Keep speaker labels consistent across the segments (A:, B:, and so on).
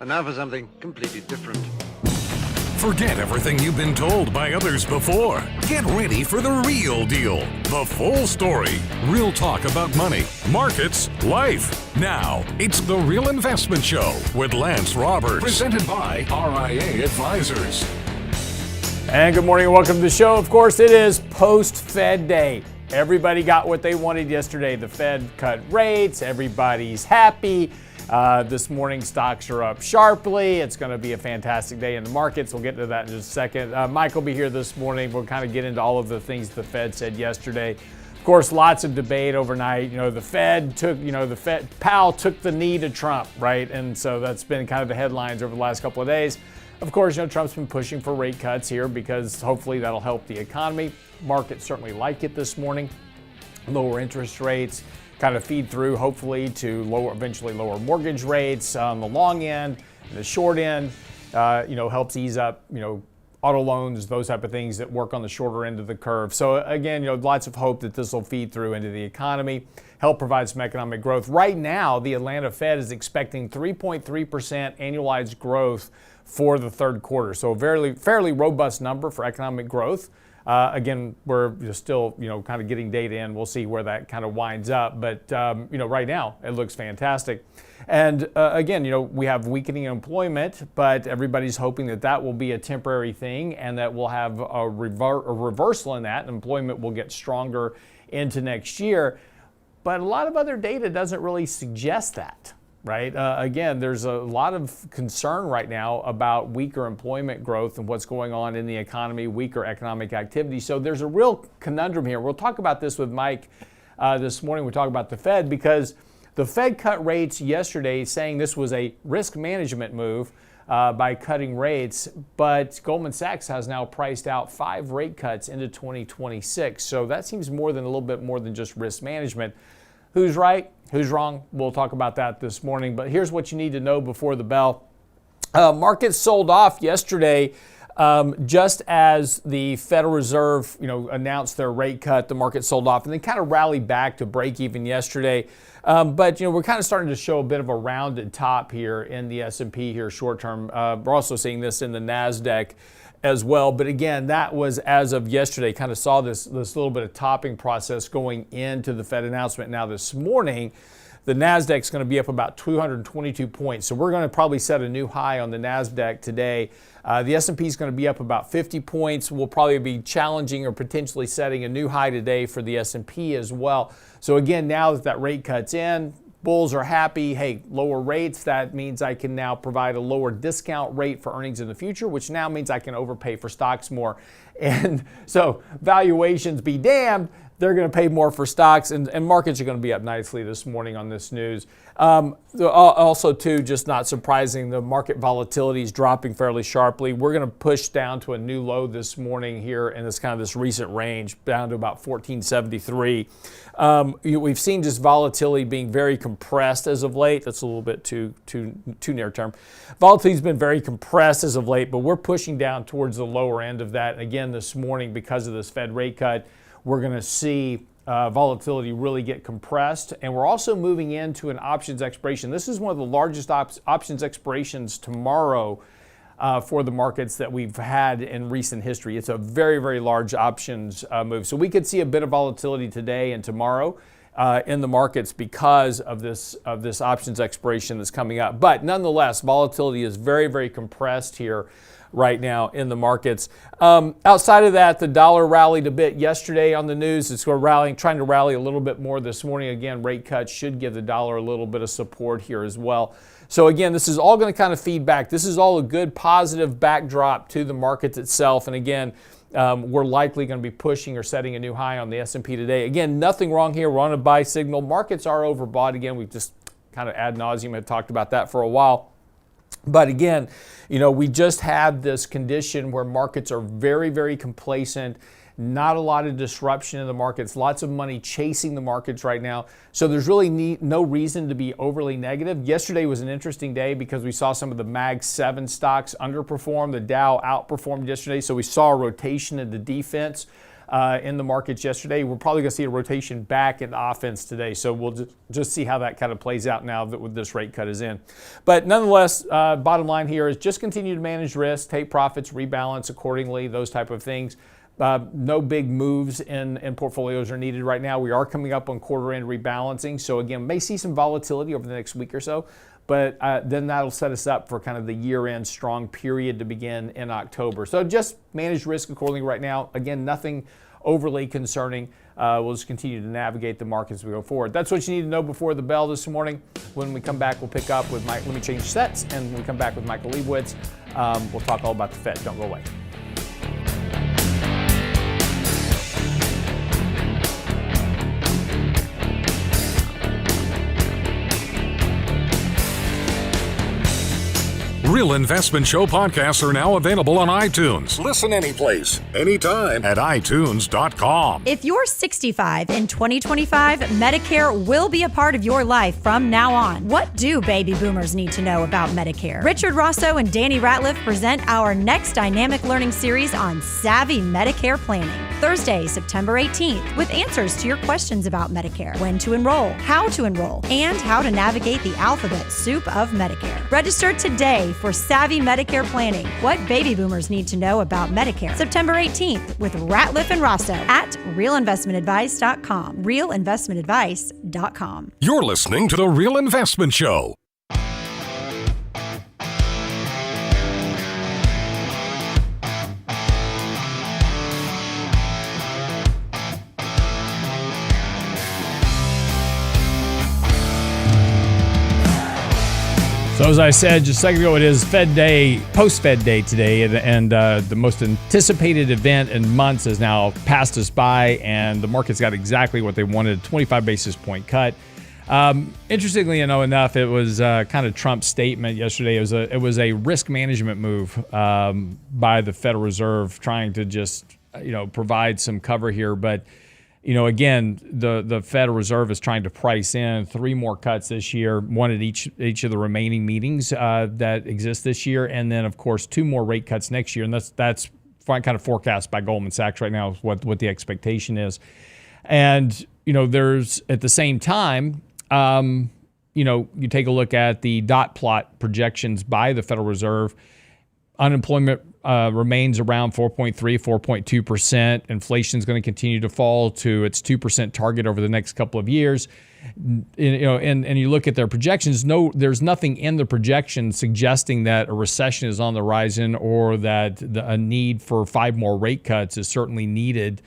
A: And now for something completely different.
B: Forget everything you've been told by others before. Get ready for the real deal, the full story. Real talk about money, markets, life. Now, it's The Real Investment Show with Lance Roberts. Presented by RIA Advisors.
C: And good morning and welcome to the show. Of course, it is post-Fed day. Everybody got what they wanted yesterday. The Fed cut rates. Everybody's happy. This morning, stocks are up sharply. It's going to be a fantastic day in the markets. We'll get to that in just a second. Mike will be here this morning. We'll kind of get into all of the things the Fed said yesterday. Of course, lots of debate overnight. Powell took the knee to Trump, right? And so that's been kind of the headlines over the last couple of days. Of course, Trump's been pushing for rate cuts here because hopefully that'll help the economy. Markets certainly like it this morning. Lower interest rates kind of feed through, hopefully, to eventually lower mortgage rates on the long end. The short end, helps ease up, auto loans, those type of things that work on the shorter end of the curve. So again, lots of hope that this will feed through into the economy, help provide some economic growth. Right now, the Atlanta Fed is expecting 3.3% annualized growth for the third quarter. So a fairly robust number for economic growth. Again, we're still, kind of getting data in. We'll see where that kind of winds up. But, right now it looks fantastic. And again, we have weakening employment, but everybody's hoping that will be a temporary thing and that we'll have a reversal in that. Employment will get stronger into next year. But a lot of other data doesn't really suggest that. Right. Again, there's a lot of concern right now about weaker employment growth and what's going on in the economy, weaker economic activity. So there's a real conundrum here. We'll talk about this with Mike this morning. We'll talk about the Fed because the Fed cut rates yesterday, saying this was a risk management move by cutting rates. But Goldman Sachs has now priced out 5 rate cuts into 2026. So that seems a little bit more than just risk management. Who's right? Who's wrong? We'll talk about that this morning. But here's what you need to know before the bell. Markets sold off yesterday just as the Federal Reserve, announced their rate cut. The market sold off and then kind of rallied back to break even yesterday. But we're kind of starting to show a bit of a rounded top here in the S&P here short term. We're also seeing this in the NASDAQ as well. But again, that was as of yesterday, kind of saw this little bit of topping process going into the Fed announcement. Now this morning, the NASDAQ is going to be up about 222 points. So we're going to probably set a new high on the NASDAQ today. The S&P is going to be up about 50 points. We'll probably be challenging or potentially setting a new high today for the S&P as well. So again, now that rate cut's in, bulls are happy. Hey, lower rates, that means I can now provide a lower discount rate for earnings in the future, which now means I can overpay for stocks more. And so valuations be damned, they're going to pay more for stocks, and markets are going to be up nicely this morning on this news. Also, too, just not surprising, the market volatility is dropping fairly sharply. We're going to push down to a new low this morning here in this recent range, down to about 1473. We've seen just volatility being very compressed as of late. That's a little bit too near term. Volatility's been very compressed as of late, but we're pushing down towards the lower end of that. Again, this morning, because of this Fed rate cut, we're going to see volatility really get compressed. And we're also moving into an options expiration. This is one of the largest options expirations tomorrow for the markets that we've had in recent history. It's a very, very large options move. So we could see a bit of volatility today and tomorrow in the markets because of this options expiration that's coming up. But nonetheless, volatility is very, very compressed here right now in the markets. Outside of that, the dollar rallied a bit yesterday on the news. It's trying to rally a little bit more this morning. Again, rate cuts should give the dollar a little bit of support here as well. So again, this is all going to kind of feed back. This is all a good positive backdrop to the markets itself. And again, we're likely going to be pushing or setting a new high on the S&P today. Again, nothing wrong here. We're on a buy signal. Markets are overbought. Again, we've just kind of ad nauseum have talked about that for a while. But again, we just have this condition where markets are very, very complacent, not a lot of disruption in the markets, lots of money chasing the markets right now. So there's really no reason to be overly negative. Yesterday was an interesting day because we saw some of the Mag 7 stocks underperform. The Dow outperformed yesterday. So we saw a rotation into defense in the markets yesterday. We're probably going to see a rotation back into offense today. So we'll just see how that kind of plays out now that this rate cut is in. But nonetheless, bottom line here is just continue to manage risk, take profits, rebalance accordingly, those type of things. No big moves in portfolios are needed right now. We are coming up on quarter-end rebalancing. So again, may see some volatility over the next week or so, but then that'll set us up for kind of the year-end strong period to begin in October. So just manage risk accordingly right now. Again, nothing overly concerning. We'll just continue to navigate the markets as we go forward. That's what you need to know before the bell this morning. When we come back, we'll pick up with Mike. Let me change sets, and when we come back with Michael Lebowitz, we'll talk all about the Fed. Don't go away.
B: Real Investment Show podcasts are now available on iTunes. Listen anyplace, anytime at iTunes.com.
D: If you're 65 in 2025, Medicare will be a part of your life from now on. What do baby boomers need to know about Medicare? Richard Rosso and Danny Ratliff present our next dynamic learning series on Savvy Medicare Planning. Thursday, September 18th, with answers to your questions about Medicare, when to enroll, and how to navigate the alphabet soup of Medicare. Register today for Savvy Medicare Planning, what baby boomers need to know about Medicare. September 18th with Ratliff and Rosso at realinvestmentadvice.com. realinvestmentadvice.com.
B: You're listening to The Real Investment Show.
C: So as I said just a second ago, it is Fed Day, post-Fed Day today, and the most anticipated event in months has now passed us by, and the market's got exactly what they wanted, 25 basis point cut. Interestingly enough, it was kind of Trump's statement yesterday. It was a risk management move by the Federal Reserve, trying to just provide some cover here, but again, the Federal Reserve is trying to price in 3 more cuts this year, one at each of the remaining meetings that exist this year, and then of course 2 more rate cuts next year, and that's kind of forecast by Goldman Sachs right now, what the expectation is. And there's at the same time, you take a look at the dot plot projections by the Federal Reserve. Unemployment remains around 4.3, 4.2%. Inflation is going to continue to fall to its 2% target over the next couple of years. And you look at their projections. There's nothing in the projections suggesting that a recession is on the horizon or that a need for 5 more rate cuts is certainly needed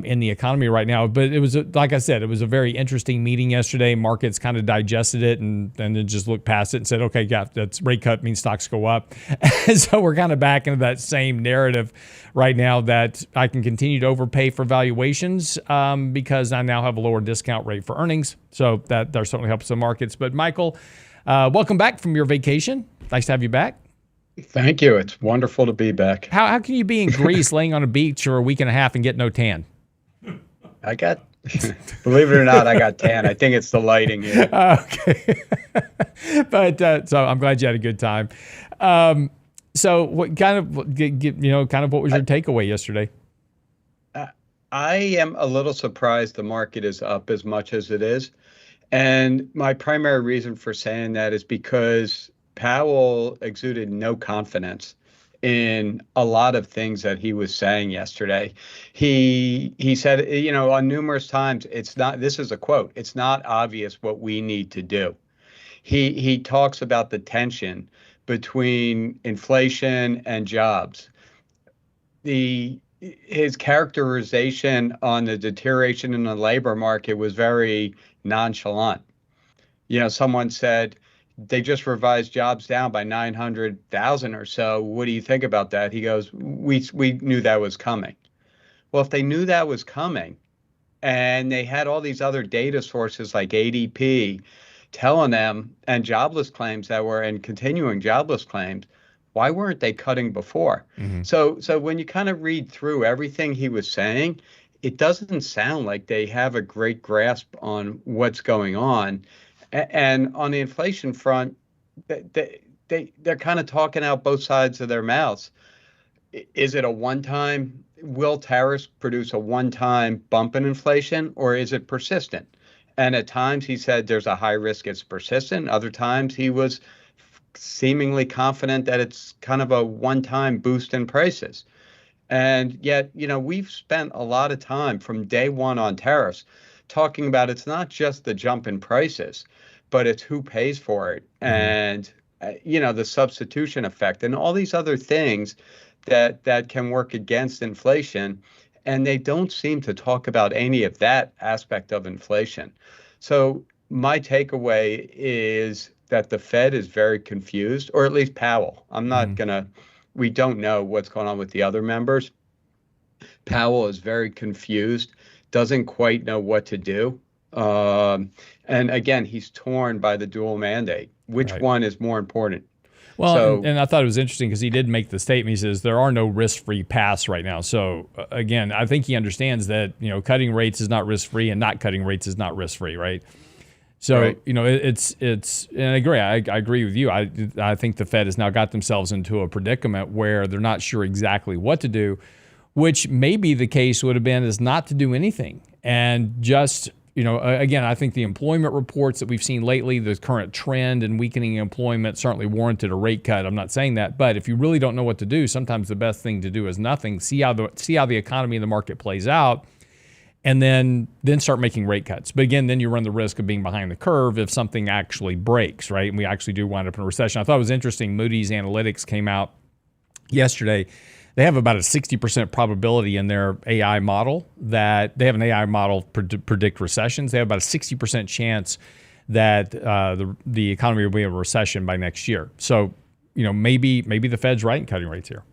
C: in the economy right now. But it was, like I said, it was a very interesting meeting yesterday. Markets kind of digested it and then just looked past it and said, okay, yeah, that's rate cut means stocks go up. And so we're kind of back into that same narrative right now that I can continue to overpay for valuations because I now have a lower discount rate for earnings. So that certainly helps the markets. But Michael, welcome back from your vacation. Nice to have you back.
E: Thank you. It's wonderful to be back.
C: How can you be in Greece laying on a beach for a week and a half and get no tan?
E: Believe it or not, I got tan. I think it's the lighting here.
C: Okay. But so I'm glad you had a good time. So what kind of what was your takeaway yesterday?
E: I am a little surprised the market is up as much as it is. And my primary reason for saying that is because Powell exuded no confidence in a lot of things that he was saying yesterday. He said, on numerous times, this is a quote, it's not obvious what we need to do. He talks about the between inflation and jobs. His characterization on the deterioration in the labor market was very nonchalant. Someone said, they just revised jobs down by 900,000 or so. What do you think about that? He goes, we knew that was coming. Well, if they knew that was coming and they had all these other data sources like ADP telling them and jobless claims and continuing jobless claims, why weren't they cutting before? Mm-hmm. So when you kind of read through everything he was saying, it doesn't sound like they have a great grasp on what's going on. And on the inflation front, they're kind of talking out both sides of their mouths. is it a one-time? Will tariffs produce a one-time bump in inflation, or is it persistent? And at times he said there's a high risk it's persistent. Other times he was seemingly confident that it's kind of a one-time boost in prices. And yet, we've spent a lot of time from day one on tariffs talking about it's not just the jump in prices, but it's who pays for it. And, the substitution effect and all these other things that can work against inflation. And they don't seem to talk about any of that aspect of inflation. So my takeaway is that the Fed is very confused, or at least Powell. We don't know what's going on with the other members. Powell is very confused, doesn't quite know what to do. And again, he's torn by the dual mandate. Which one is more important?
C: Well, and I thought it was interesting because he did make the statement. He says there are no risk-free paths right now. So again, I think he understands that cutting rates is not risk-free and not cutting rates is not risk-free, right? So it's and I agree. I agree with you. I think the Fed has now got themselves into a predicament where they're not sure exactly what to do, which maybe the case would have been is not to do anything and just. Again, I think the employment reports that we've seen lately, the current trend in weakening employment certainly warranted a rate cut. I'm not saying that, but if you really don't know what to do, sometimes the best thing to do is nothing. See how the economy and the market plays out, and then start making rate cuts. But again, then you run the risk of being behind the curve if something actually breaks, right? And we actually do wind up in a recession. I thought it was interesting. Moody's Analytics came out yesterday. They have about a 60% probability in their AI model that they have an AI model predict recessions. They have about a 60% chance that the economy will be in a recession by next year. So, maybe the Fed's right in cutting rates here.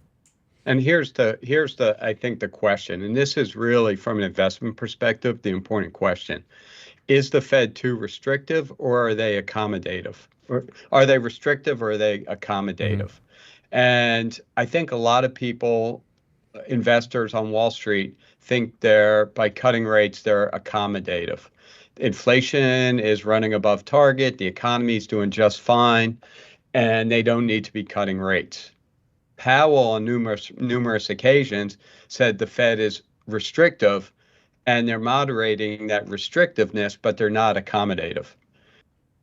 E: And here's the I think the question, and this is really from an investment perspective, the important question. Is the Fed too restrictive, or are they accommodative? Or are they restrictive, or are they accommodative? And I think a lot of people, investors on Wall Street, think by cutting rates, they're accommodative. Inflation is running above target. The economy is doing just fine, and they don't need to be cutting rates. Powell, on numerous occasions, said the Fed is restrictive, and they're moderating that restrictiveness, but they're not accommodative.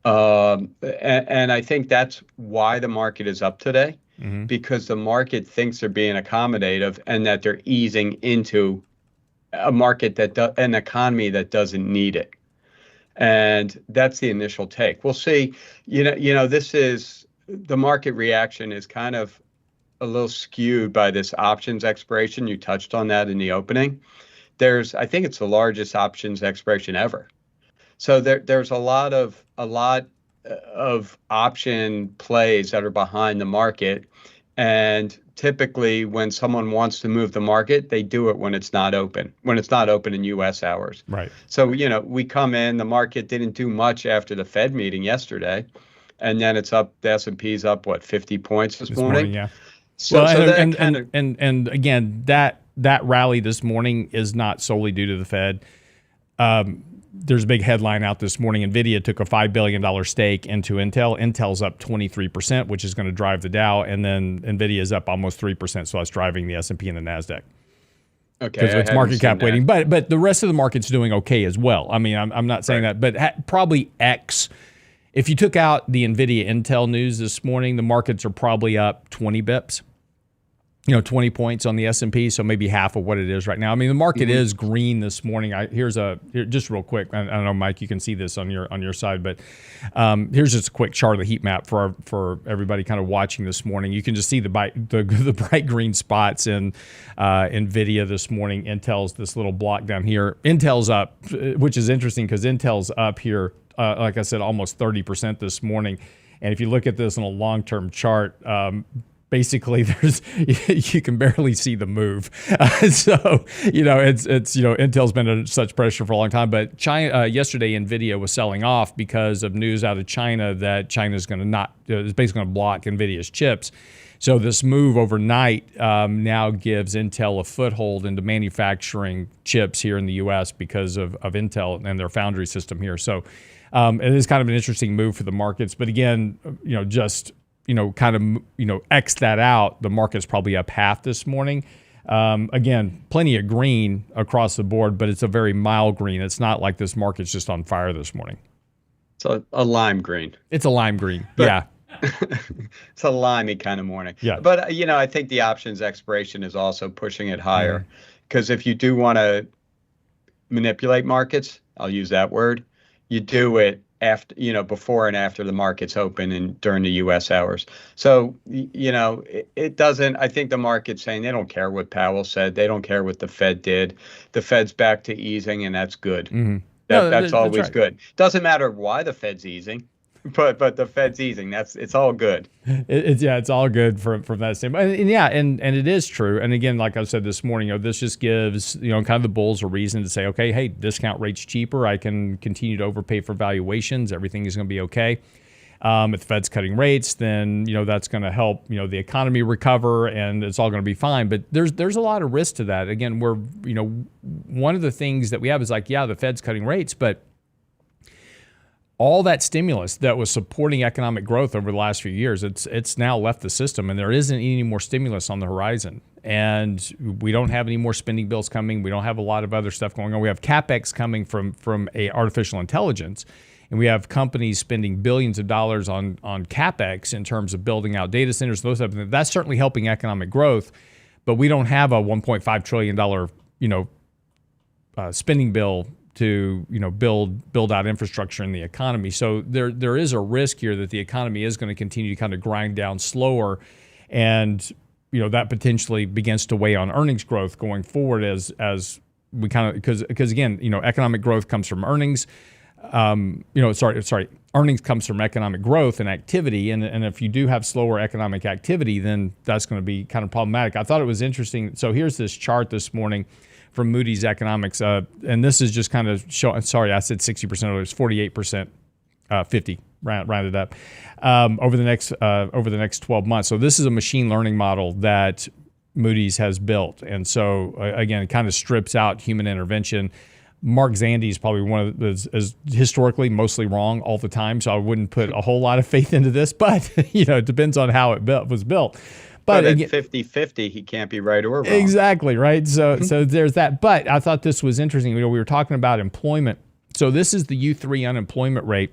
E: And I think that's why the market is up today. Because the market thinks they're being accommodative and that they're easing into a market an economy that doesn't need it. And that's the initial take. We'll see. This is the market reaction is kind of a little skewed by this options expiration. You touched on that in the opening. I think it's the largest options expiration ever. So there's a lot of option plays that are behind the market. And typically when someone wants to move the market, they do it when it's not open in U.S. hours.
C: Right.
E: So, we come in, the market didn't do much after the Fed meeting yesterday. And then it's up, the S&P's up, 50 points this morning?
C: Yeah.
E: So,
C: and again, that rally this morning is not solely due to the Fed. There's a big headline out this morning. Nvidia took a $5 billion stake into Intel. Intel's up 23%, which is going to drive the Dow, and then Nvidia is up almost 3%, so that's driving the S&P and the NASDAQ.
E: Okay,
C: because it's market cap weighting. But the rest of the market's doing okay as well. I mean, I'm not saying that, but probably X. If you took out the Nvidia Intel news this morning, the markets are probably up 20 bips. 20 points on the S&P, so maybe half of what it is right now. I mean, the market is green this morning. Here, just real quick. I don't know, Mike, you can see this on your side, but here's just a quick chart of the heat map for everybody kind of watching this morning. You can just see the bright green spots in Nvidia this morning. Intel's this little block down here. Intel's up, which is interesting because Intel's up here, like I said, almost 30% this morning. And if you look at this on a long-term chart, basically, you can barely see the move. So Intel's been under such pressure for a long time. But China yesterday, Nvidia was selling off because of news out of China that China's going to is basically going to block Nvidia's chips. So this move overnight now gives Intel a foothold into manufacturing chips here in the U.S. because of Intel and their foundry system here. So it is kind of an interesting move for the markets. But again, just kind of, X that out, the market's probably up half this morning. Again, plenty of green across the board, but it's a very mild green. It's not like this market's just on fire this morning.
E: It's a lime green.
C: It's a lime green.
E: But,
C: yeah.
E: It's a limey kind of morning.
C: Yeah.
E: But, I think the options expiration is also pushing it higher. Because if you do want to manipulate markets, I'll use that word, you do it after, before and after the markets open and during the U.S. hours. So, it doesn't, I think the market's saying they don't care what Powell said. They don't care what the Fed did. The Fed's back to easing, and that's good.
C: Mm-hmm.
E: That's always
C: right.
E: good. Doesn't matter why the Fed's easing. But the Fed's easing. It's all good.
C: It's all good from that standpoint. And it is true. And again, like I said this morning, this just gives kind of the bulls a reason to say, okay, hey, discount rate's cheaper. I can continue to overpay for valuations. Everything is going to be okay. If the Fed's cutting rates, then that's going to help the economy recover, and it's all going to be fine. But there's a lot of risk to that. Again, we're one of the things that we have is like, yeah, the Fed's cutting rates, but all that stimulus that was supporting economic growth over the last few years, it's now left the system, and there isn't any more stimulus on the horizon. And we don't have any more spending bills coming. We don't have a lot of other stuff going on. We have CapEx coming from artificial intelligence, and we have companies spending billions of dollars on CapEx in terms of building out data centers, those types of things. That's certainly helping economic growth, but we don't have a $1.5 trillion spending bill to build out infrastructure in the economy. So there is a risk here that the economy is going to continue to kind of grind down slower, and that potentially begins to weigh on earnings growth going forward as we kind of because again economic growth comes from earnings. Earnings comes from economic growth and activity, and if you do have slower economic activity, then that's going to be kind of problematic. I thought it was interesting. So here's this chart this morning from Moody's Economics, and this is just kind of showing. Sorry, I said 60%. It was 48%, 50 rounded up over the next 12 months. So this is a machine learning model that Moody's has built, and so again, it kind of strips out human intervention. Mark Zandi is probably one of is historically mostly wrong all the time, so I wouldn't put a whole lot of faith into this. But it depends on how it was built. But
E: at 50-50, he can't be right or wrong.
C: Exactly, right? So there's that. But I thought this was interesting. We were talking about employment. So this is the U3 unemployment rate.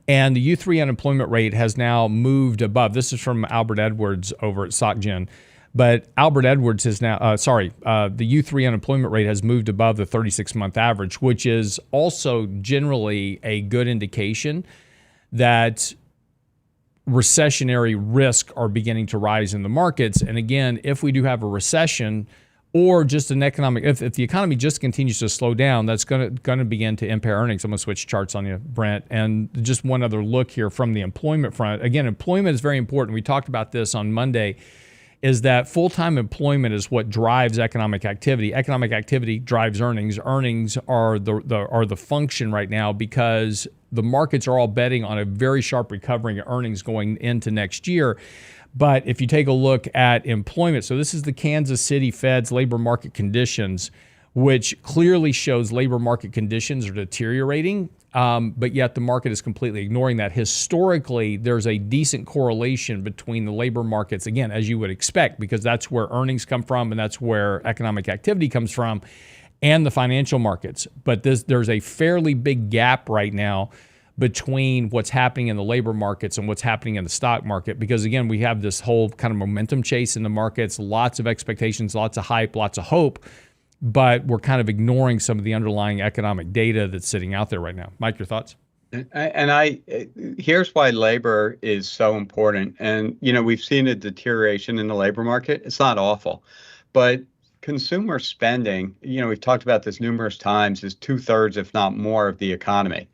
C: And the U3 unemployment rate has now moved above. This is from Albert Edwards over at SocGen. But Albert Edwards has now, the U3 unemployment rate has moved above the 36-month average, which is also generally a good indication that recessionary risk are beginning to rise in the markets. And again, if we do have a recession or just an economic, if the economy just continues to slow down, that's going to begin to impair earnings. I'm going to switch charts on you, Brent. And just one other look here from the employment front. Again, employment is very important. We talked about this on Monday, is that full-time employment is what drives economic activity. Economic activity drives earnings. Earnings are the function right now because the markets are all betting on a very sharp recovery in earnings going into next year. But if you take a look at employment, so this is the Kansas City Fed's labor market conditions, which clearly shows labor market conditions are deteriorating, but yet the market is completely ignoring that. Historically, there's a decent correlation between the labor markets, again, as you would expect, because that's where earnings come from and that's where economic activity comes from, and the financial markets. But there's a fairly big gap right now between what's happening in the labor markets and what's happening in the stock market, because again, we have this whole kind of momentum chase in the markets, lots of expectations, lots of hype, lots of hope, but we're kind of ignoring some of the underlying economic data that's sitting out there right now. Mike, your thoughts?
E: And here's why labor is so important. And, we've seen a deterioration in the labor market. It's not awful, but consumer spending, we've talked about this numerous times, is 2/3, if not more, of the economy.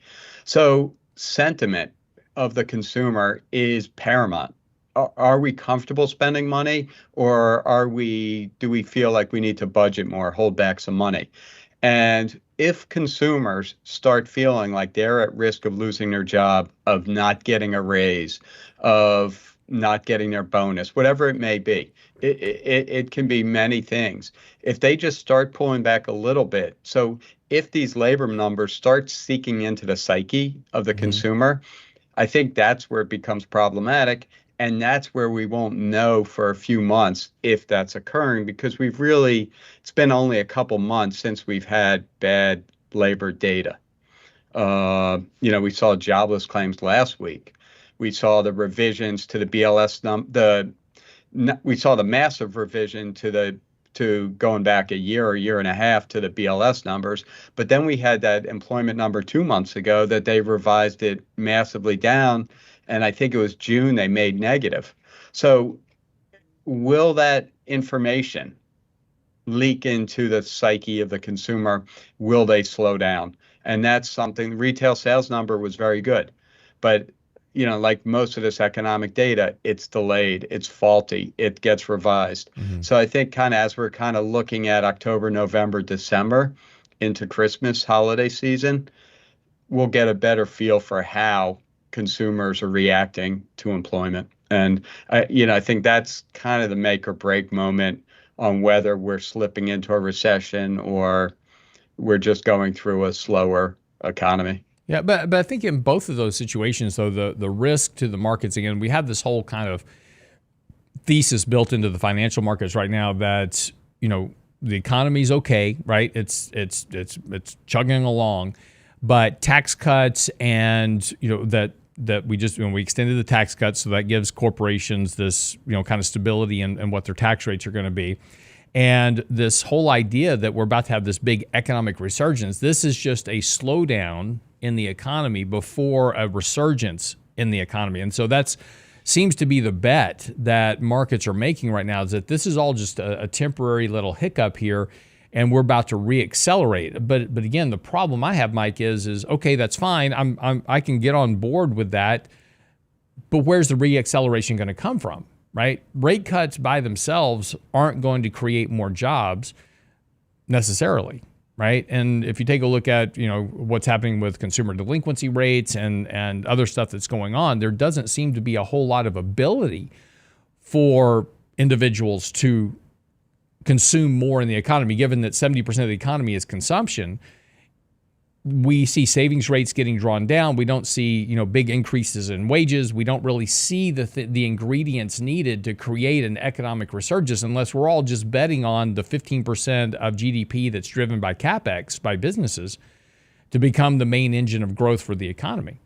E: So sentiment of the consumer is paramount. Are we comfortable spending money, or do we feel like we need to budget more, hold back some money? And if consumers start feeling like they're at risk of losing their job, of not getting a raise, of not getting their bonus, whatever it may be, it can be many things. If they just start pulling back a little bit, so if these labor numbers start seeking into the psyche of the consumer, I think that's where it becomes problematic. And that's where we won't know for a few months if that's occurring, because it's been only a couple months since we've had bad labor data. We saw jobless claims last week. We saw the revisions to the BLS we saw the massive revision to going back a year and a half to the BLS numbers. But then we had that employment number 2 months ago that they revised it massively down. And I think it was June they made negative. So will that information leak into the psyche of the consumer? Will they slow down? And that's something. The retail sales number was very good. But, like most of this economic data, it's delayed, it's faulty, it gets revised. So I think as we're looking at October, November, December into Christmas holiday season, we'll get a better feel for how consumers are reacting to employment. And I think that's kind of the make or break moment on whether we're slipping into a recession or we're just going through a slower economy.
C: Yeah, but I think in both of those situations, though, the risk to the markets, again, we have this whole kind of thesis built into the financial markets right now that, the economy's okay, right? It's chugging along, but tax cuts and, that we extended the tax cuts, so that gives corporations this, kind of stability in what their tax rates are going to be. And this whole idea that we're about to have this big economic resurgence, this is just a slowdown in the economy before a resurgence in the economy. And so that's seems to be the bet that markets are making right now, is that this is all just a temporary little hiccup here, and we're about to reaccelerate. But again, the problem I have, Mike, is okay, that's fine. I can get on board with that, but where's the reacceleration going to come from, right? Rate cuts by themselves aren't going to create more jobs necessarily, right? And if you take a look at what's happening with consumer delinquency rates and other stuff that's going on, there doesn't seem to be a whole lot of ability for individuals to consume more in the economy, given that 70% of the economy is consumption. We see savings rates getting drawn down. We don't see, big increases in wages. We don't really see the ingredients needed to create an economic resurgence, unless we're all just betting on the 15% of GDP that's driven by CapEx by businesses to become the main engine of growth for the economy.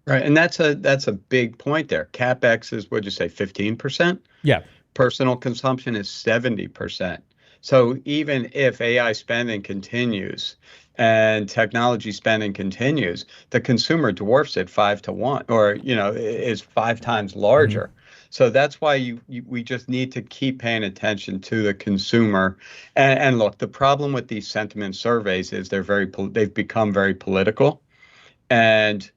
E: Right, and that's a big point there. CapEx is, what'd you say, 15%?
C: Yeah.
E: Personal consumption is 70%. So even if AI spending continues and technology spending continues, the consumer dwarfs it 5-1, or is 5 times larger. So that's why we just need to keep paying attention to the consumer. And look, the problem with these sentiment surveys is they've become very political, and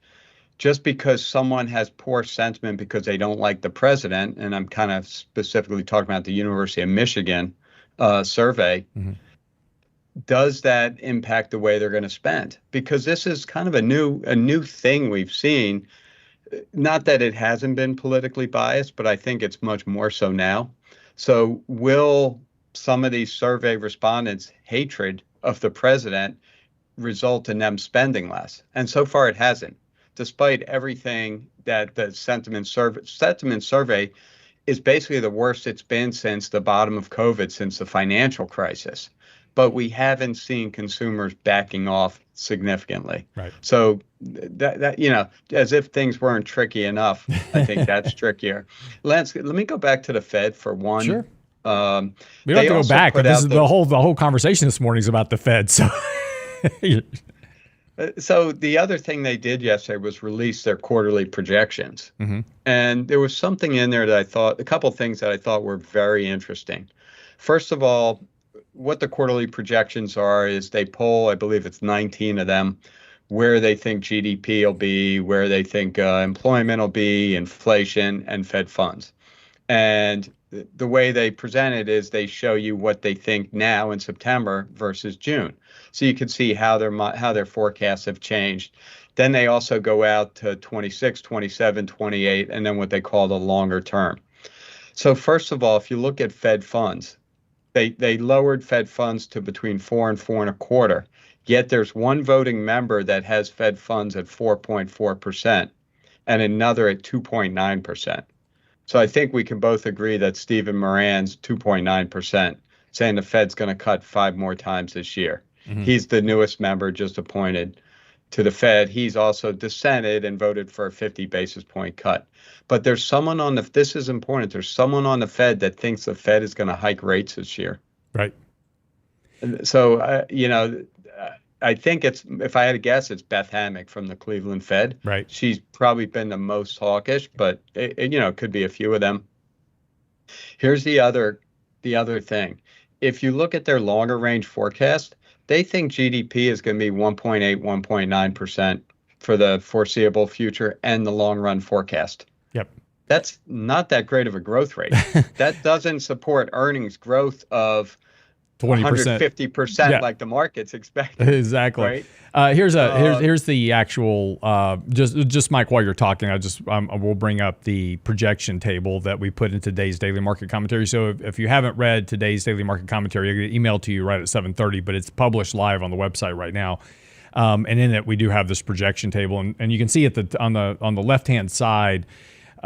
E: just because someone has poor sentiment because they don't like the president, and I'm kind of specifically talking about the University of Michigan survey, does that impact the way they're going to spend? Because this is kind of a new thing we've seen. Not that it hasn't been politically biased, but I think it's much more so now. So will some of these survey respondents' hatred of the president result in them spending less? And so far it hasn't. Despite everything that the sentiment survey is basically the worst it's been since the bottom of COVID, since the financial crisis. But we haven't seen consumers backing off significantly.
C: Right.
E: So that as if things weren't tricky enough, I think that's trickier. Lance, let me go back to the Fed for one.
C: Sure. We don't have to go back. This is the whole conversation this morning is about the Fed. So.
E: So the other thing they did yesterday was release their quarterly projections. And there was something in there that a couple of things that I thought were very interesting. First of all, what the quarterly projections are is they poll, I believe it's 19 of them, where they think GDP will be, where they think employment will be, inflation, and Fed funds. And the way they present it is they show you what they think now in September versus June. So you can see how their forecasts have changed. Then they also go out to 26, 27, 28, and then what they call the longer term. So first of all, if you look at Fed funds, they lowered Fed funds to between 4 and 4.25. Yet there's one voting member that has Fed funds at 4.4%. and another at 2.9%. So I think we can both agree that Stephen Moran's 2.9%, saying the Fed's going to cut 5 more times this year. He's the newest member just appointed to the Fed. He's also dissented and voted for a 50 basis point cut. But there's someone on this is important, there's someone on the Fed that thinks the Fed is going to hike rates this year.
C: Right.
E: So, I think if I had to guess, it's Beth Hammack from the Cleveland Fed.
C: Right.
E: She's probably been the most hawkish, but it could be a few of them. Here's the other thing. If you look at their longer range forecast, they think GDP is going to be 1.8, 1.9% for the foreseeable future and the long run forecast.
C: Yep.
E: That's not that great of a growth rate. That doesn't support earnings growth of
C: 20%,
E: 150% like the market's expecting.
C: Exactly.
E: Right?
C: Here's the actual just Mike, while you're talking, I will bring up the projection table that we put in today's daily market commentary. So if you haven't read today's daily market commentary, I get emailed to you right at 7:30, but it's published live on the website right now. And in it we do have this projection table, and you can see on the left hand side.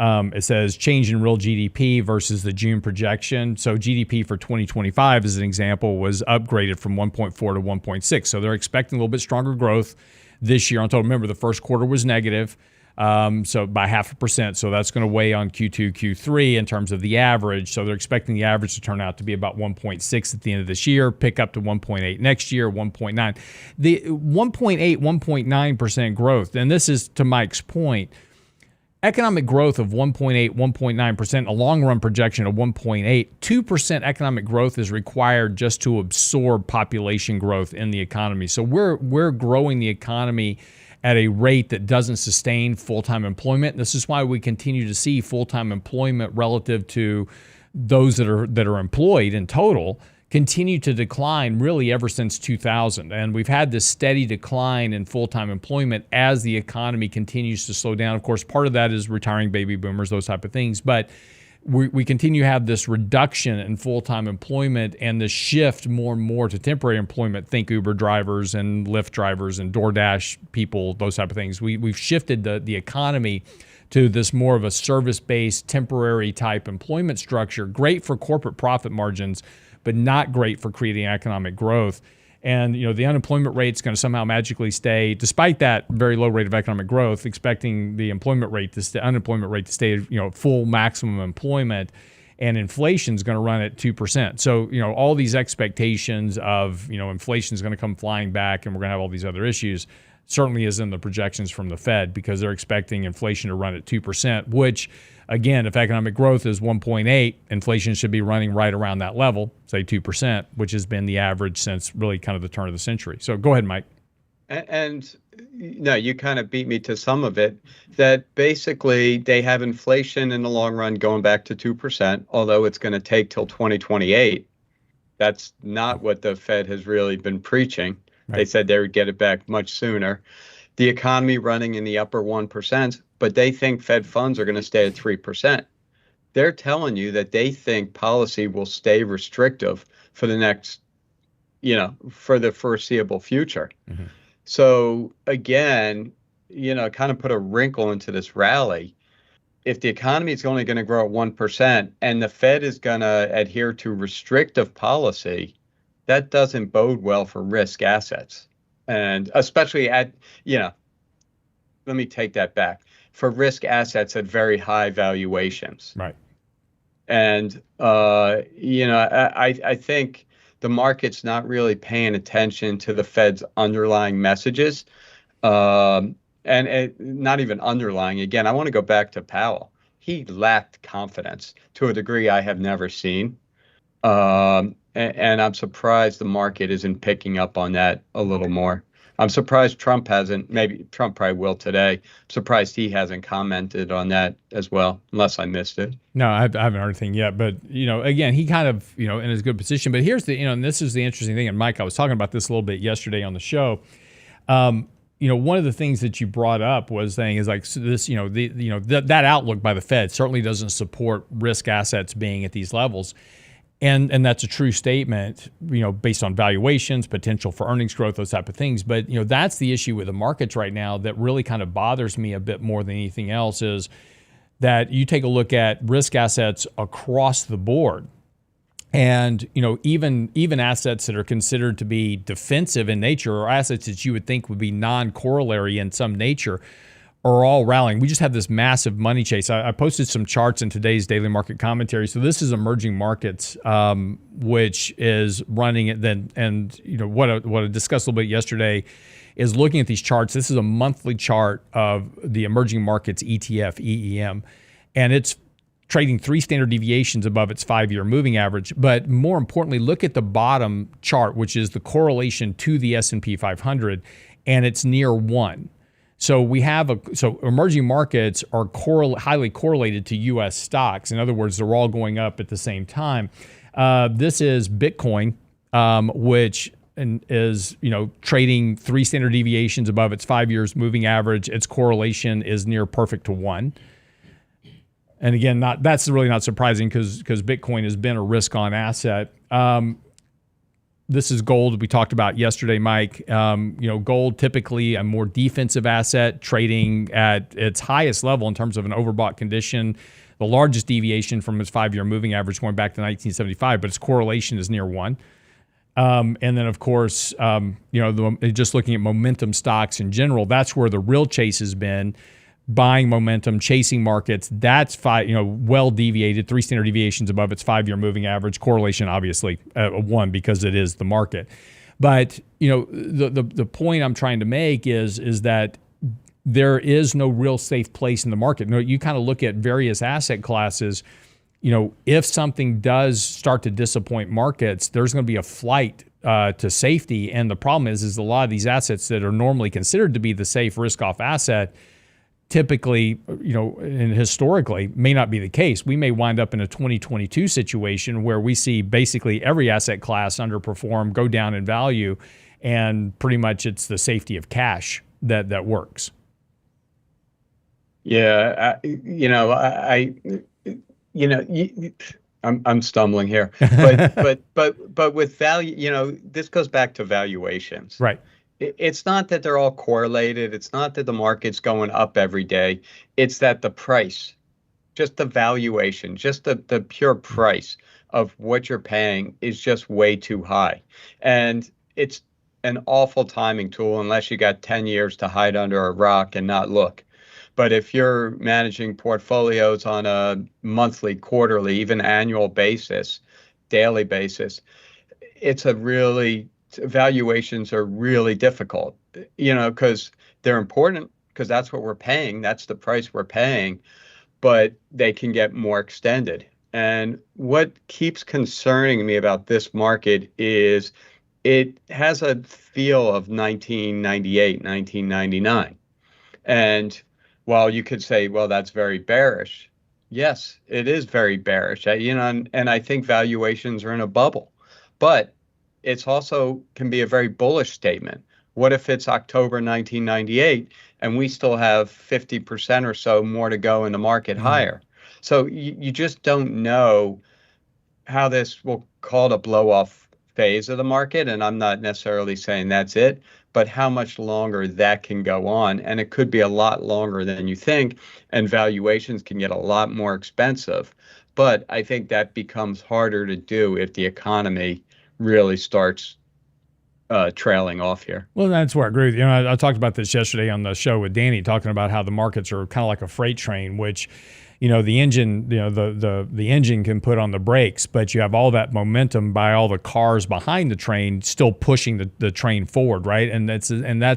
C: It says change in real GDP versus the June projection. So GDP for 2025, as an example, was upgraded from 1.4 to 1.6. So they're expecting a little bit stronger growth this year on total. Remember, the first quarter was negative, so by 0.5%. So that's going to weigh on Q2, Q3 in terms of the average. So they're expecting the average to turn out to be about 1.6 at the end of this year, pick up to 1.8 next year, 1.9. The 1.8, 1.9% growth, and this is to Mike's point, economic growth of 1.8, 1.9%, a long-run projection of 1.8, 2% economic growth is required just to absorb population growth in the economy. So we're growing the economy at a rate that doesn't sustain full-time employment. This is why we continue to see full-time employment relative to those that are employed in total continue to decline really ever since 2000. And we've had this steady decline in full-time employment as the economy continues to slow down. Of course, part of that is retiring baby boomers, those type of things. But we continue to have this reduction in full-time employment and the shift more and more to temporary employment. Think Uber drivers and Lyft drivers and DoorDash people, those type of things. We've shifted the economy to this more of a service-based, temporary type employment structure. Great for corporate profit margins, but not great for creating economic growth. And the unemployment rate is going to somehow magically stay, despite that very low rate of economic growth, expecting the unemployment rate to stay full maximum employment, and inflation is going to run at 2%. So all these expectations of inflation is going to come flying back, and we're going to have all these other issues, certainly is in the projections from the Fed, because they're expecting inflation to run at 2%, which, again, if economic growth is 1.8, inflation should be running right around that level, say 2%, which has been the average since really kind of the turn of the century. So go ahead, Mike.
E: And no, you kind of beat me to some of it, that basically they have inflation in the long run going back to 2%, although it's going to take till 2028. That's not what the Fed has really been preaching. Right. They said they would get it back much sooner. The economy running in the upper 1%, but they think Fed funds are going to stay at 3%. They're telling you that they think policy will stay restrictive for the next, for the foreseeable future. Mm-hmm. So again, kind of put a wrinkle into this rally. If the economy is only going to grow at 1% and the Fed is going to adhere to restrictive policy, that doesn't bode well for risk assets. And especially let me take that back, for risk assets at very high valuations.
C: Right.
E: And, I think the market's not really paying attention to the Fed's underlying messages. And not even underlying. Again, I want to go back to Powell. He lacked confidence to a degree I have never seen. And I'm surprised the market isn't picking up on that a little more. I'm surprised Trump hasn't. Maybe Trump probably will today. I'm surprised he hasn't commented on that as well, unless I missed it.
C: No, I haven't heard anything yet. But, again, he kind of, in his good position. But here's the, and this is the interesting thing. And Mike, I was talking about this a little bit yesterday on the show. One of the things that you brought up was saying is like this, that outlook by the Fed certainly doesn't support risk assets being at these levels. And that's a true statement, based on valuations, potential for earnings growth, those type of things. But, that's the issue with the markets right now that really kind of bothers me a bit more than anything else is that you take a look at risk assets across the board. And, even assets that are considered to be defensive in nature or assets that you would think would be non-corollary in some nature are all rallying. We just have this massive money chase. I posted some charts in today's daily market commentary. So this is emerging markets, which is running it then. And what I discussed a little bit yesterday is looking at these charts. This is a monthly chart of the emerging markets ETF, EEM, and it's trading 3 standard deviations above its 5-year moving average. But more importantly, look at the bottom chart, which is the correlation to the S&P 500, and it's near 1. So emerging markets are highly correlated to U.S. stocks. In other words, they're all going up at the same time. This is Bitcoin, which is trading 3 standard deviations above its 5 years moving average. Its correlation is near perfect to 1. And again, that's really not surprising because Bitcoin has been a risk-on asset. This is gold we talked about yesterday, Mike. Gold typically a more defensive asset, trading at its highest level in terms of an overbought condition. The largest deviation from its 5-year moving average going back to 1975, but its correlation is near 1. And then, of course, just looking at momentum stocks in general, that's where the real chase has been. Buying momentum, chasing markets, that's well deviated, 3 standard deviations above its 5-year moving average. Correlation, obviously, 1 because it is the market. But the point I'm trying to make is that there is no real safe place in the market. You kind of look at various asset classes. If something does start to disappoint markets, there's going to be a flight to safety. And the problem is a lot of these assets that are normally considered to be the safe risk-off asset typically, and historically may not be the case. We may wind up in a 2022 situation where we see basically every asset class underperform, go down in value, and pretty much it's the safety of cash that works.
E: Yeah, I'm stumbling here, but with value, this goes back to valuations,
C: right?
E: It's not that they're all correlated. It's not that the market's going up every day. It's that the price, just the valuation, just the pure price of what you're paying is just way too high. And it's an awful timing tool unless you got 10 years to hide under a rock and not look. But if you're managing portfolios on a monthly, quarterly, even annual basis, daily basis, valuations are really difficult, because they're important because that's what we're paying. That's the price we're paying, but they can get more extended. And what keeps concerning me about this market is it has a feel of 1998, 1999. And while you could say, well, that's very bearish. Yes, it is very bearish. And I think valuations are in a bubble, but it's also can be a very bullish statement. What if it's October 1998 and we still have 50% or so more to go in the market higher? So you just don't know how this will call it a blow-off phase of the market. And I'm not necessarily saying that's it, but how much longer that can go on. And it could be a lot longer than you think. And valuations can get a lot more expensive. But I think that becomes harder to do if the economy really starts trailing off here.
C: Well, that's where I agree with you. I talked about this yesterday on the show with Danny, talking about how the markets are kind of like a freight train, which, the engine, the engine can put on the brakes, but you have all that momentum by all the cars behind the train still pushing the train forward, right? And that's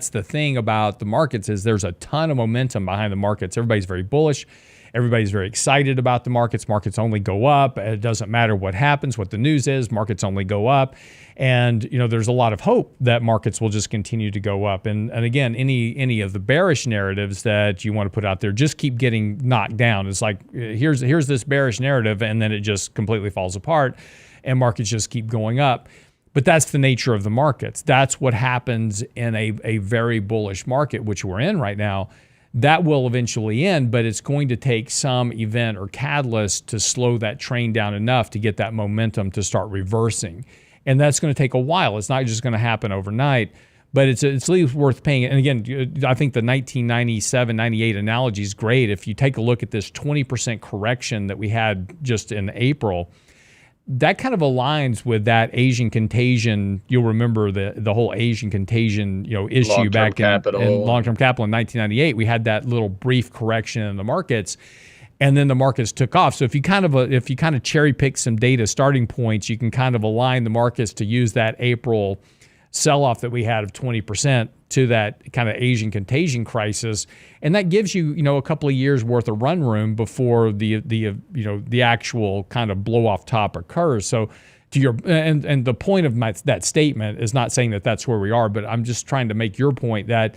C: the thing about the markets is there's a ton of momentum behind the markets. Everybody's very bullish. Everybody's very excited about the markets. Markets only go up. It doesn't matter what happens, what the news is. Markets only go up. And, there's a lot of hope that markets will just continue to go up. And again, any of the bearish narratives that you want to put out there just keep getting knocked down. It's like, here's this bearish narrative, and then it just completely falls apart, and markets just keep going up. But that's the nature of the markets. That's what happens in a very bullish market, which we're in right now. that will eventually end, but it's going to take some event or catalyst to slow that train down enough to get that momentum to start reversing. And that's going to take a while. It's not just going to happen overnight, but it's at least worth paying. And again, I think the 1997, 98 analogy is great. If you take a look at this 20% correction that we had just in April, that kind of aligns with that Asian contagion. You'll remember the whole Asian contagion, issue
E: long-term
C: back
E: capital.
C: in long-term capital in 1998. We had that little brief correction in the markets, and then the markets took off. So if you kind of cherry pick some data starting points, you can kind of align the markets to use that April sell-off that we had of 20% to that kind of Asian contagion crisis, and that gives you a couple of years worth of run room before the actual kind of blow off top occurs. So to your and the point of that statement is not saying that that's where we are, but I'm just trying to make your point that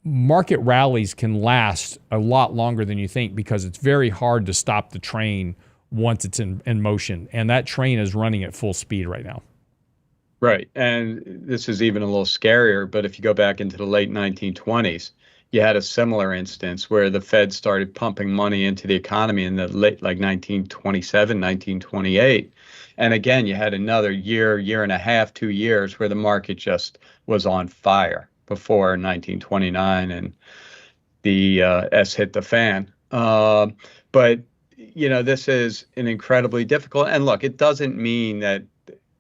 C: market rallies can last a lot longer than you think, because it's very hard to stop the train once it's in motion, and that train is running at full speed right now.
E: Right. And this is even a little scarier, but if you go back into the late 1920s, you had a similar instance where the Fed started pumping money into the economy in the late, like 1927, 1928. And again, you had another year and a half, 2 years where the market just was on fire before 1929 and the S hit the fan. But, this is an incredibly difficult, and look, it doesn't mean that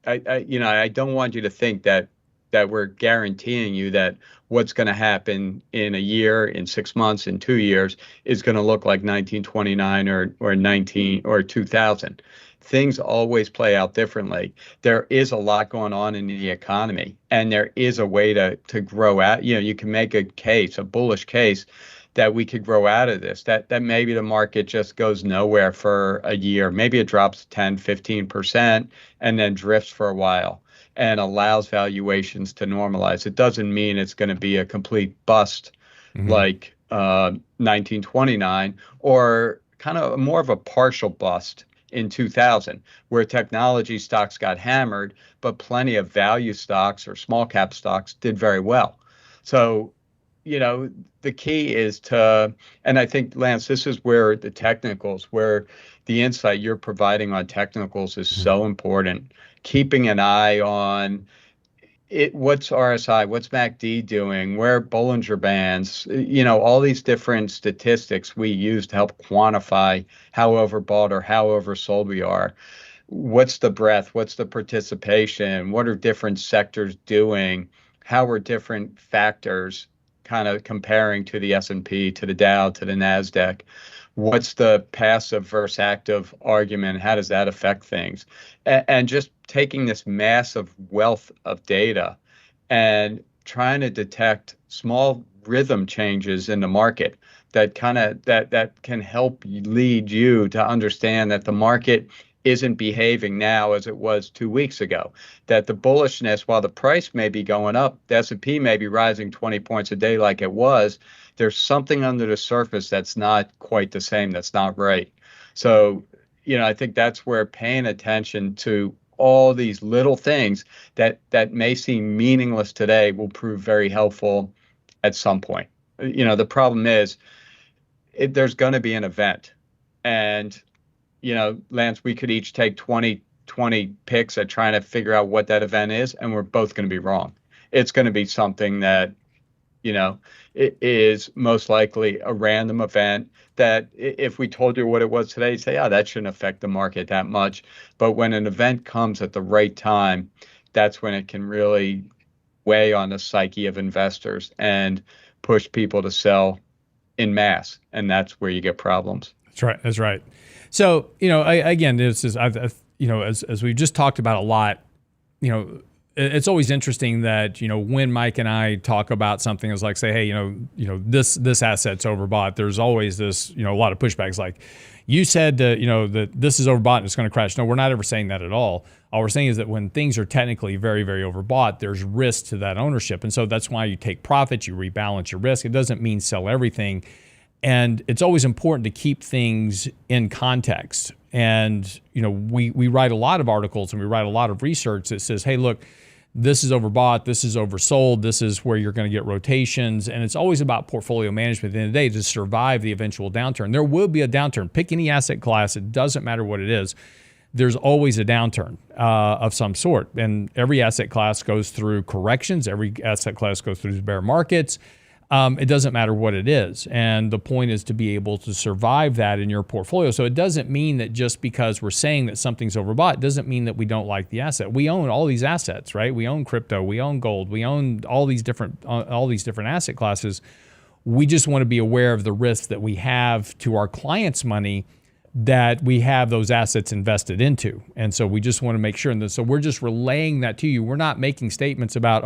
E: I don't want you to think that we're guaranteeing you that what's going to happen in a year, in 6 months, in 2 years is going to look like 1929 or 2000. Things always play out differently. There is a lot going on in the economy, and there is a way to grow out. You can make a case, a bullish case, that we could grow out of this, that maybe the market just goes nowhere for a year. Maybe it drops 10, 15% and then drifts for a while and allows valuations to normalize. It doesn't mean it's going to be a complete bust like 1929, or kind of more of a partial bust in 2000, where technology stocks got hammered, but plenty of value stocks or small cap stocks did very well. So the key is and I think, Lance, this is where the technicals, where the insight you're providing on technicals is so important. Keeping an eye on what's RSI, what's MACD doing, where are Bollinger Bands, all these different statistics we use to help quantify how overbought or how oversold we are. What's the breadth? What's the participation? What are different sectors doing? How are different factors kind of comparing to the S&P, to the Dow, to the NASDAQ? What's the passive versus active argument? How does that affect things? And just taking this massive wealth of data and trying to detect small rhythm changes in the market that can help lead you to understand that the market isn't behaving now as it was 2 weeks ago, that the bullishness, while the price may be going up, the S&P may be rising 20 points a day like it was, there's something under the surface that's not quite the same, that's not right. So, I think that's where paying attention to all these little things that may seem meaningless today will prove very helpful at some point. The problem is there's going to be an event, and Lance, we could each take 20 picks at trying to figure out what that event is, and we're both going to be wrong. It's going to be something that, it is most likely a random event that if we told you what it was today, you'd say, that shouldn't affect the market that much. But when an event comes at the right time, that's when it can really weigh on the psyche of investors and push people to sell in mass. And that's where you get problems.
C: That's right. So, again, this is, as we've just talked about a lot, it's always interesting that, when Mike and I talk about something, it's like, say, hey, this asset's overbought. There's always this, a lot of pushbacks like, you said, that this is overbought and it's going to crash. No, we're not ever saying that at all. All we're saying is that when things are technically very, very overbought, there's risk to that ownership. And so that's why you take profits, you rebalance your risk. It doesn't mean sell everything. And it's always important to keep things in context. And, we write a lot of articles and we write a lot of research that says, hey, look, this is overbought, this is oversold, this is where you're going to get rotations. And it's always about portfolio management at the end of the day to survive the eventual downturn. There will be a downturn. Pick any asset class. It doesn't matter what it is. There's always a downturn of some sort. And every asset class goes through corrections. Every asset class goes through bear markets. It doesn't matter what it is. And the point is to be able to survive that in your portfolio. So it doesn't mean that just because we're saying that something's overbought, it doesn't mean that we don't like the asset. We own all these assets, right? We own crypto, we own gold, we own all these different asset classes. We just want to be aware of the risks that we have to our clients' money that we have those assets invested into. And so we just want to make sure. And so we're just relaying that to you. We're not making statements about,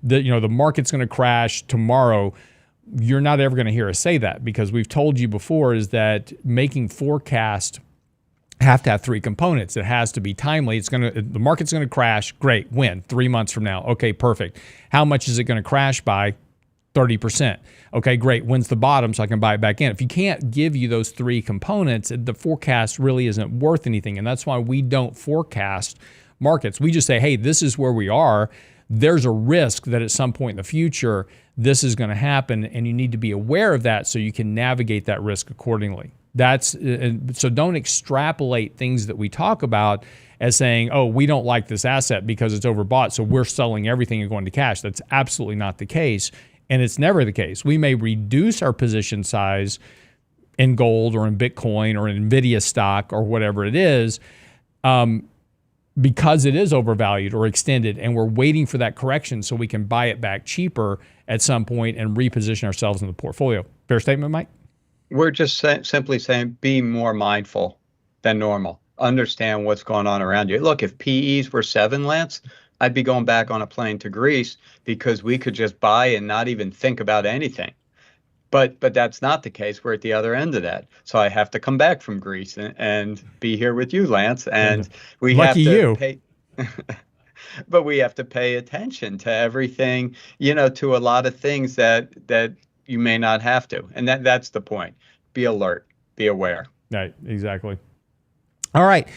C: the market's going to crash tomorrow. You're not ever going to hear us say that, because we've told you before is that making forecast have to have three components. It has to be timely. The market's going to crash. Great. When? 3 months from now. Okay, perfect. How much is it going to crash by? 30%. Okay, great. When's the bottom so I can buy it back in? If you can't give you those three components, the forecast really isn't worth anything. And that's why we don't forecast markets. We just say, hey, this is where we are. There's a risk that at some point in the future, this is going to happen, and you need to be aware of that so you can navigate that risk accordingly. So don't extrapolate things that we talk about as saying, oh, we don't like this asset because it's overbought, so we're selling everything and going to cash. That's absolutely not the case. And it's never the case. We may reduce our position size in gold or in Bitcoin or in Nvidia stock or whatever it is because it is overvalued or extended, and we're waiting for that correction so we can buy it back cheaper at some point and reposition ourselves in the portfolio. Fair statement, Mike?
E: We're just simply saying be more mindful than normal. Understand what's going on around you. Look, if PEs were 7, Lance, I'd be going back on a plane to Greece because we could just buy and not even think about anything. But that's not the case. We're at the other end of that. So I have to come back from Greece and be here with you, Lance. And we
C: Lucky
E: have to
C: you.
E: pay. But we have to pay attention to everything, to a lot of things that you may not have to. And that's the point. Be alert. Be aware.
C: Right. Exactly. All right.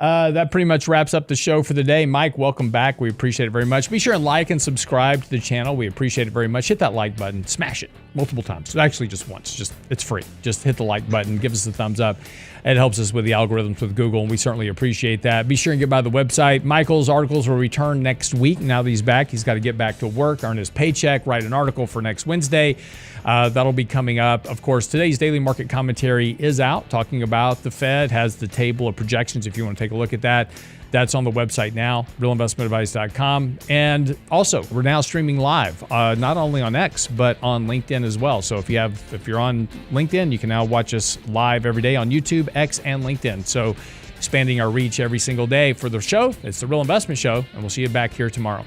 C: That pretty much wraps up the show for the day. Mike, welcome back. We appreciate it very much. Be sure and like and subscribe to the channel. We appreciate it very much. Hit that like button. Smash it multiple times. Actually, just once. It's free. Just hit the like button. Give us a thumbs up. It helps us with the algorithms with Google, and we certainly appreciate that. Be sure and get by the website. Michael's articles will return next week. Now that he's back, he's got to get back to work, earn his paycheck, write an article for next Wednesday. That'll be coming up. Of course, today's daily market commentary is out, talking about the Fed, has the table of projections if you want to take a look at that. That's on the website now, realinvestmentadvice.com. And also, we're now streaming live, not only on X, but on LinkedIn as well. So if you're on LinkedIn, you can now watch us live every day on YouTube, X, and LinkedIn. So expanding our reach every single day for the show. It's the Real Investment Show, and we'll see you back here tomorrow.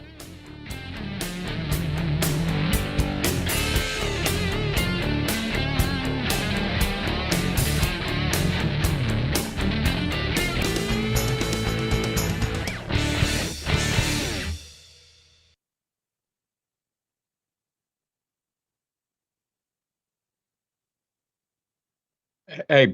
E: Hey,